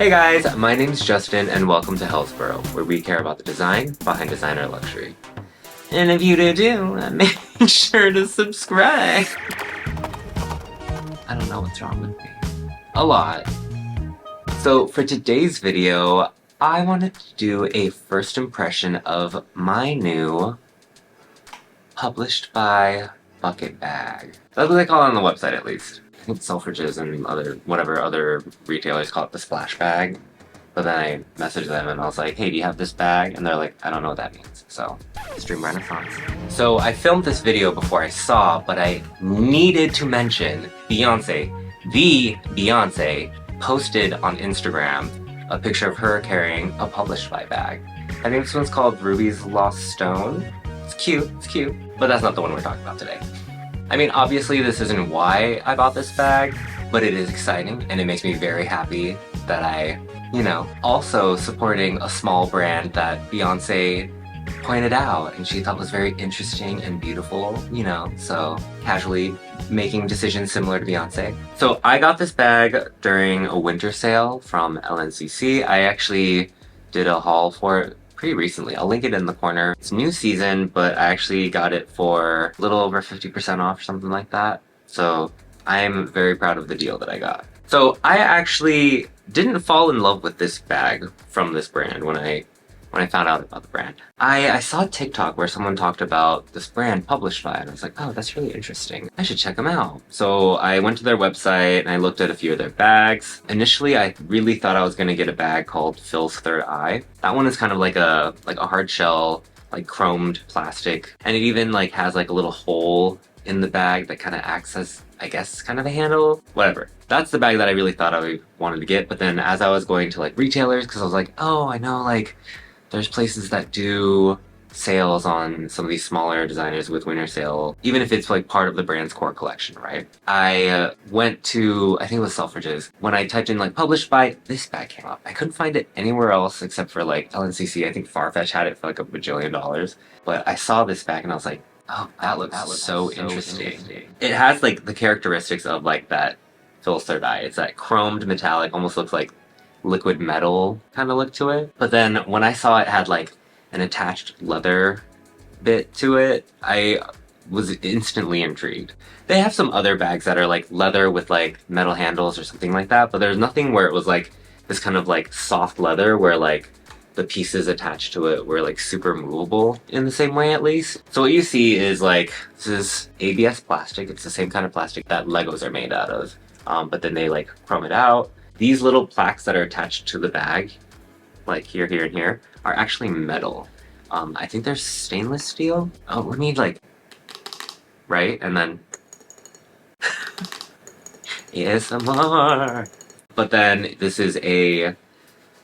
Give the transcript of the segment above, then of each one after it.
Hey guys, my name's Justin and welcome to Hillsboro, where we care about the design behind designer luxury. And if you do, make sure to subscribe. I don't know what's wrong with me. A lot. So for today's video, I wanted to do a first impression of my new published by bucket bag. That's what they call it on the website, at least. I think Selfridges and whatever other retailers call it the splash bag. But then I messaged them and I was like, hey, do you have this bag? And they're like, I don't know what that means. So, Stream Renaissance. So I filmed this video before I saw, but I needed to mention Beyonce. The Beyonce posted on Instagram a picture of her carrying a published by bag. I think this one's called Ruby's Lost Stone. It's cute, but that's not the one we're talking about today. I mean, obviously this isn't why I bought this bag, but it is exciting and it makes me very happy that I, also supporting a small brand that Beyonce pointed out and she thought was very interesting and beautiful, so casually making decisions similar to Beyonce. So I got this bag during a winter sale from LNCC. I actually did a haul for it pretty recently. I'll link it in the corner. It's new season, but I actually got it for a little over 50% off, something like that. So I'm very proud of the deal that I got. So I actually didn't fall in love with this bag from this brand when I found out about the brand. I saw a TikTok where someone talked about this brand published by, and I was like, oh, that's really interesting. I should check them out. So I went to their website and I looked at a few of their bags. Initially, I really thought I was gonna get a bag called Phil's Third Eye. That one is kind of like a hard shell, like chromed plastic, and it even has like a little hole in the bag that kind of acts as, I guess, kind of a handle. Whatever. That's the bag that I really thought I wanted to get. But then as I was going to retailers, because I was like, oh, I know there's places that do sales on some of these smaller designers with winter sale, even if it's part of the brand's core collection, right? I went to, I think it was Selfridges. When I typed in published by, this bag came up. I couldn't find it anywhere else except for LNCC. I think Farfetch had it for a bajillion dollars. But I saw this bag and I was like, oh, that looks so interesting. It has the characteristics of that Phil's Third Eye. It's that chromed metallic, almost looks like liquid metal kind of look to it. But then when I saw it had an attached leather bit to it, I was instantly intrigued. They have some other bags that are leather with metal handles or something like that, but there's nothing where it was this kind of soft leather where the pieces attached to it were super movable in the same way, at least. So what you see is this is ABS plastic. It's the same kind of plastic that Legos are made out of, but then they chrome it out. These little plaques that are attached to the bag, here, here, and here, are actually metal. I think they're stainless steel. Oh, we need right? And then ASMR. But then this is a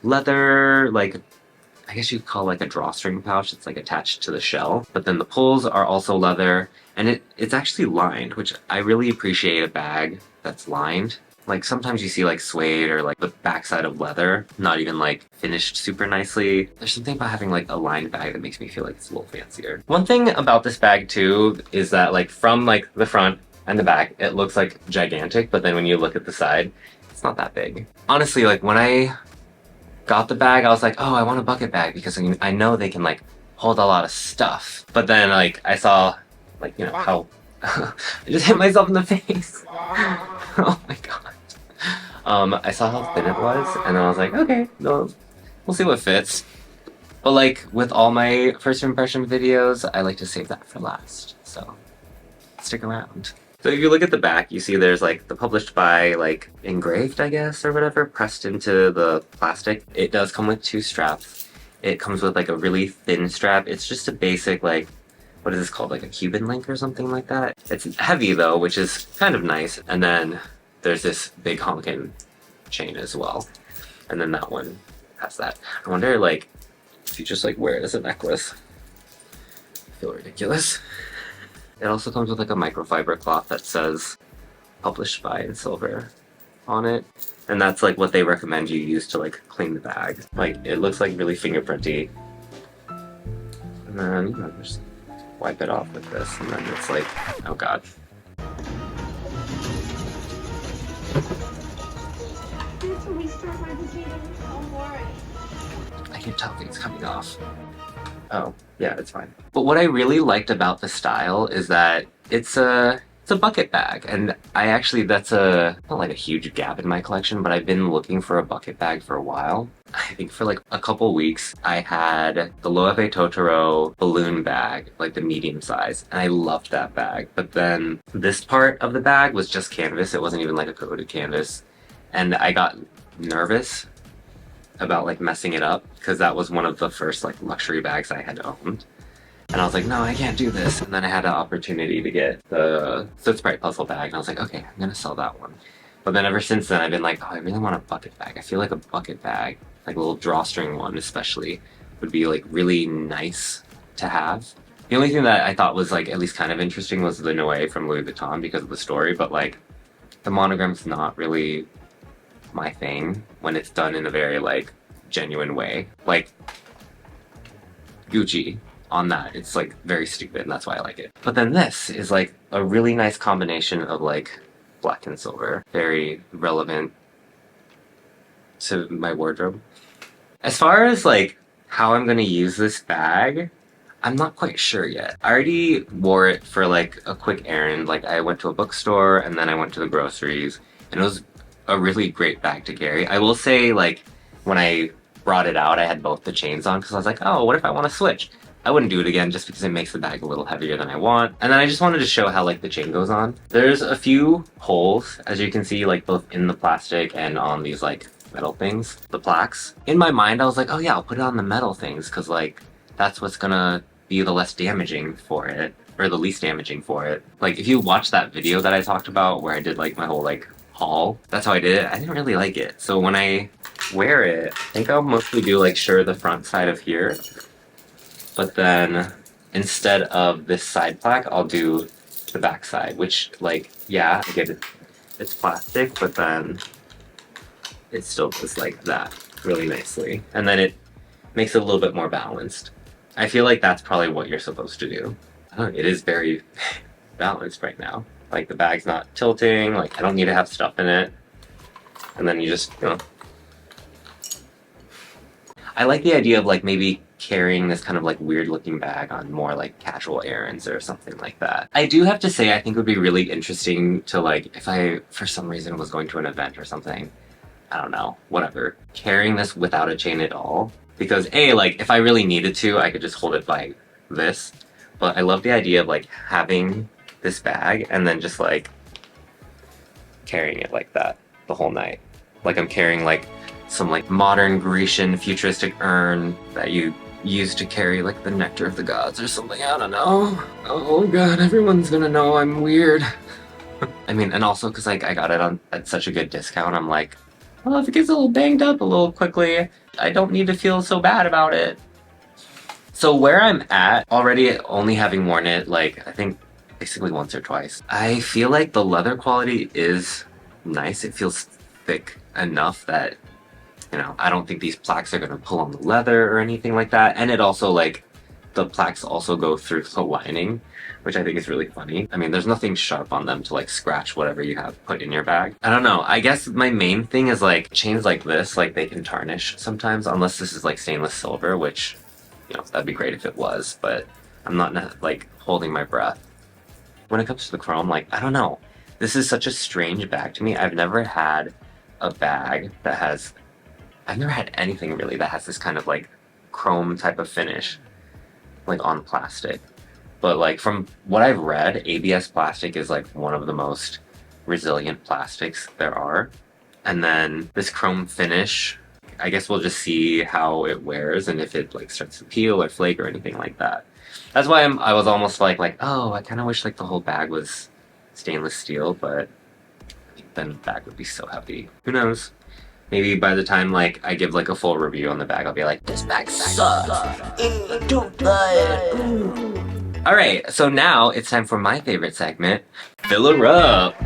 leather, I guess you'd call a drawstring pouch that's attached to the shell. But then the pulls are also leather, and it's actually lined, which I really appreciate a bag that's lined. Sometimes you see suede or the backside of leather, not even finished super nicely. There's something about having a lined bag that makes me feel it's a little fancier. One thing about this bag too is that from the front and the back, it looks gigantic, but then when you look at the side, it's not that big. Honestly, when I got the bag, I was like, oh, I want a bucket bag because I know they can hold a lot of stuff. But then I saw how I just hit myself in the face. Oh my god. I saw how thin it was, and then I was like, okay, no, we'll see what fits. But with all my first impression videos, I like to save that for last, so stick around. So if you look at the back, you see there's the published by engraved, I guess, or whatever, pressed into the plastic. It does come with two straps. It comes with a really thin strap. It's just a basic what is this called, a Cuban link or something like that. It's heavy though, which is kind of nice. And then there's this big honkin' chain as well. And then that one has that. I wonder if you just wear it as a necklace. I feel ridiculous. It also comes with a microfiber cloth that says published by in silver on it. And that's what they recommend you use to clean the bag. It looks really fingerprinty. And then just wipe it off with this, and then it's oh god. Can we start my routine? Don't worry. I can tell things coming off. Oh, yeah, it's fine. But what I really liked about the style is that it's a bucket bag, and I actually that's a not like a huge gap in my collection, but I've been looking for a bucket bag for a while. I think for like a couple weeks, I had the Loewe Totoro balloon bag, like the medium size, and I loved that bag. But then this part of the bag was just canvas; it wasn't even like a coated canvas, and I got nervous about like messing it up because that was one of the first like luxury bags I had owned. And I was like, no, I can't do this. And then I had an opportunity to get the So Sprite puzzle bag, and I was like, okay, I'm gonna sell that one. But then ever since then, I've been like, oh, I really want a bucket bag. I feel like a bucket bag, like a little drawstring one especially, would be like really nice to have. The only thing that I thought was like at least kind of interesting was the Noe from Louis Vuitton because of the story, but like the monogram's not really my thing when it's done in a very like genuine way. Like Gucci on that, it's like very stupid and that's why I like it. But then this is like a really nice combination of like black and silver, very relevant to my wardrobe. As far as like how I'm gonna use this bag, I'm not quite sure yet. I already wore it for like a quick errand. Like I went to a bookstore and then I went to the groceries, and it was a really great bag to carry. I will say, like, when I brought it out, I had both the chains on because I was like, oh, what if I want to switch? I wouldn't do it again just because it makes the bag a little heavier than I want. And then I just wanted to show how like the chain goes on. There's a few holes, as you can see, like both in the plastic and on these like metal things, the plaques. In my mind, I was like, oh yeah, I'll put it on the metal things because like that's what's gonna be the less damaging for it, or the least damaging for it. Like if you watch that video that I talked about where I did like my whole like haul, that's how I did it. I didn't really like it. So when I wear it, I think I'll mostly do like the front side of here, but then instead of this side plaque, I'll do the back side, which like, yeah, I get it. It's plastic, but then it still goes like that really nicely. And then it makes it a little bit more balanced. I feel like that's probably what you're supposed to do. I don't know, it is very balanced right now. Like the bag's not tilting, like I don't need to have stuff in it. And then you just, you know. I like the idea of like maybe carrying this kind of like weird looking bag on more like casual errands or something like that. I do have to say I think it would be really interesting to like, if I for some reason was going to an event or something, I don't know, whatever, carrying this without a chain at all. Because A, like if I really needed to, I could just hold it by this. But I love the idea of like having this bag and then just like carrying it like that the whole night. Like I'm carrying like some like modern Grecian futuristic urn that you use to carry like the nectar of the gods or something, I don't know. Oh god, everyone's gonna know I'm weird. I mean, and also because like I got it on at such a good discount, I'm like, well, if it gets a little banged up a little quickly, I don't need to feel so bad about it. So where I'm at, already only having worn it like I think basically once or twice, I feel like the leather quality is nice. It feels thick enough that, you know, I don't think these plaques are gonna pull on the leather or anything like that. And it also like, the plaques also go through the lining, which I think is really funny. I mean, there's nothing sharp on them to like scratch whatever you have put in your bag. I don't know, I guess my main thing is like chains like this, like they can tarnish sometimes, unless this is like stainless silver, which, you know, that'd be great if it was, but I'm not like holding my breath. When it comes to the chrome, like, I don't know. This is such a strange bag to me. I've never had a bag that has, I've never had anything really that has this kind of like chrome type of finish, like on plastic. But like from what I've read, ABS plastic is like one of the most resilient plastics there are. And then this chrome finish, I guess we'll just see how it wears and if it like starts to peel or flake or anything like that. That's why I was almost like, oh, I kind of wish like the whole bag was stainless steel, but I think then the bag would be so heavy. Who knows? Maybe by the time like I give like a full review on the bag, I'll be like, this bag sucks. Alright, so now it's time for my favorite segment, Fill Her Up.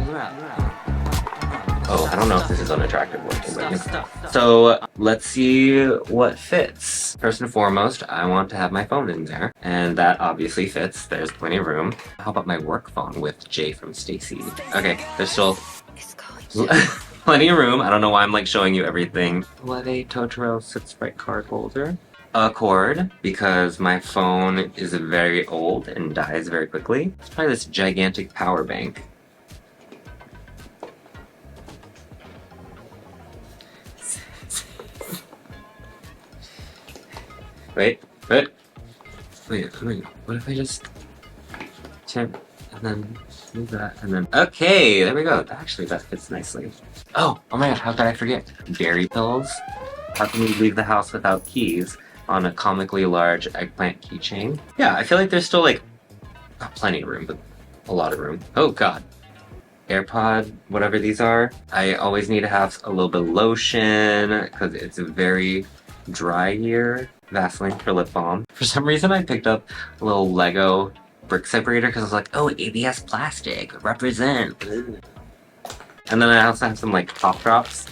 Oh, I don't know if this is unattractive looking, but so let's see what fits. First and foremost, I want to have my phone in there, and that obviously fits. There's plenty of room. How about my work phone with Jay from Stacy? Okay, there's still Plenty of room. I don't know why I'm like showing you everything. What a Totoro 6-bright card holder. A cord, because my phone is very old and dies very quickly. Let's try this gigantic power bank. Wait, what if I just turn and then move that and then... Okay, there we go. Actually, that fits nicely. Oh my god, how could I forget? Dairy pills. How can we leave the house without keys on a comically large eggplant keychain? Yeah, I feel like there's still like not plenty of room, but a lot of room. Oh god. AirPod, whatever these are. I always need to have a little bit of lotion because it's a very dry here. Vaseline for lip balm. For some reason I picked up a little Lego brick separator because I was like, oh, ABS plastic, represent. Ugh. And then I also have some like pop drops.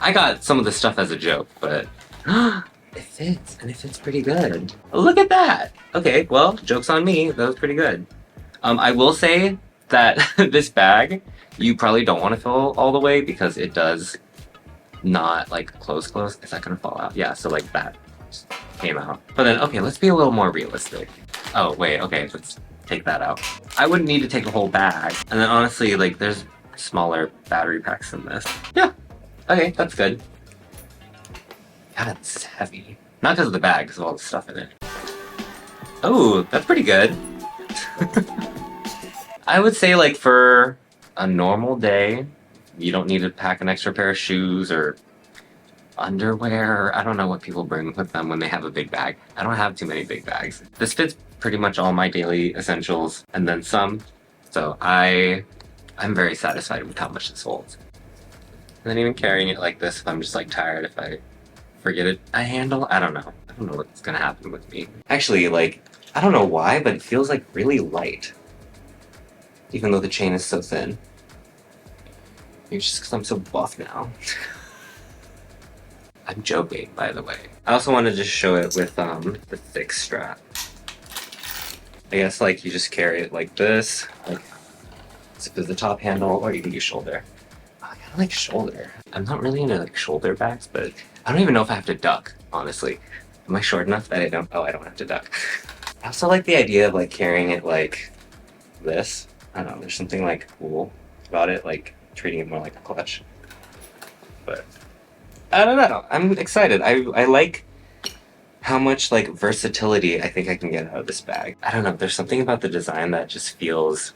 I got some of this stuff as a joke, but it fits, and it fits pretty good. Look at that! Okay, well, joke's on me, that was pretty good. I will say that this bag, you probably don't want to fill all the way because it does not like close. Is that gonna fall out? Yeah, so like that just came out. But then, okay, let's be a little more realistic. Oh, wait, okay, let's take that out. I wouldn't need to take a whole bag. And then honestly, like there's smaller battery packs than this. Yeah, okay, that's good. God, it's heavy. Not because of the bag, because of all the stuff in it. Oh, that's pretty good. I would say like for a normal day, you don't need to pack an extra pair of shoes or underwear. I don't know what people bring with them when they have a big bag. I don't have too many big bags. This fits pretty much all my daily essentials and then some. So I'm very satisfied with how much this holds. And then even carrying it like this if I'm just like tired, if I forget it, I handle, I don't know. I don't know what's gonna happen with me. Actually, like, I don't know why, but it feels like really light. Even though the chain is so thin. Maybe just because I'm so buff now. I'm joking, by the way. I also wanted to show it with the thick strap. I guess like you just carry it like this, like zip to the top handle, or you can do shoulder. Oh, I kinda like shoulder. I'm not really into like shoulder bags, but I don't even know if I have to duck, honestly. Am I short enough that I don't have to duck? I also like the idea of like carrying it like this. I don't know, there's something like cool about it, like treating it more like a clutch. But I don't know, I'm excited. I like how much like versatility I think I can get out of this bag. I don't know, there's something about the design that just feels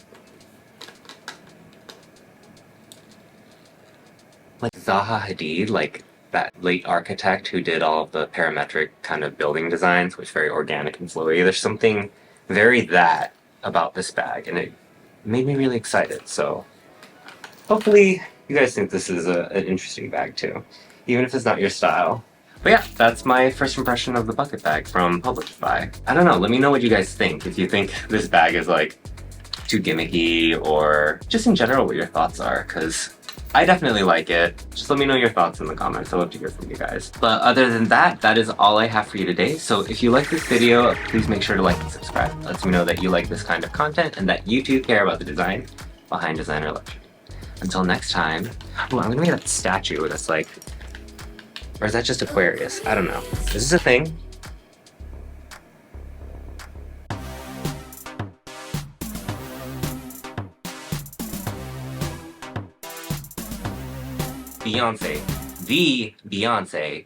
like Zaha Hadid, like that late architect who did all of the parametric kind of building designs, which is very organic and flowy. There's something very that about this bag, and it made me really excited. So hopefully you guys think this is an interesting bag too, even if it's not your style. But yeah, that's my first impression of the bucket bag from Publicify. I don't know, let me know what you guys think. If you think this bag is like too gimmicky, or just in general what your thoughts are, because I definitely like it. Just let me know your thoughts in the comments. I'd love to hear from you guys. But other than that, that is all I have for you today. So if you like this video, please make sure to like and subscribe. It lets me know that you like this kind of content and that you too care about the design behind designer luxury. Until next time, oh, I'm gonna make that statue that's like, or is that just Aquarius? I don't know. Is this a thing? Beyonce. The Beyonce